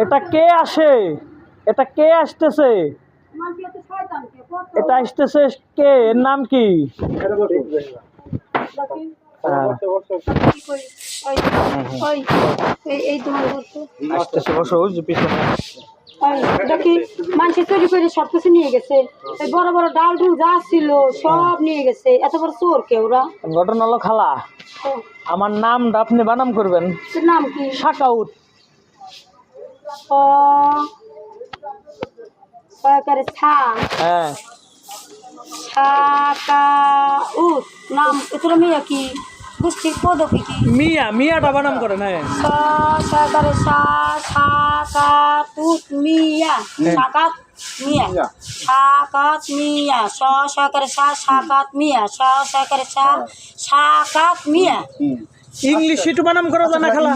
এটা কে আসে? এটা কে আসতেছে? এটা আসতেছে কে? এর নাম কি? আসতেছে, বসো। ওই যে পিছনে দেখি মানুষের চুরি করে সবকিছু নিয়ে গেছে। এই বড় বড় ডাল ডুল যা ছিল সব নিয়ে গেছে। এত বড় চোর কে ওরা? ঘটনা হলো খালা, আমার নামটা আপনি বানাম করবেন। তোর নাম কি? সাকাউত। ও সরকারে ছা হ্যাঁ, সাকাউত নাম। তোর মেয়ে কি গোষ্ঠীর পদবী কি? মিয়া, মিয়াটা বানাম করেন। হ্যাঁ, সরকারে সাকাতুত মিয়া সাকাত মিয়া সাকাত মিয়া সরকারে সাকাত মিয়া সরকারে সাকাত মিয়া। ইংলিশ একটু বানাম করা যায় না খালা?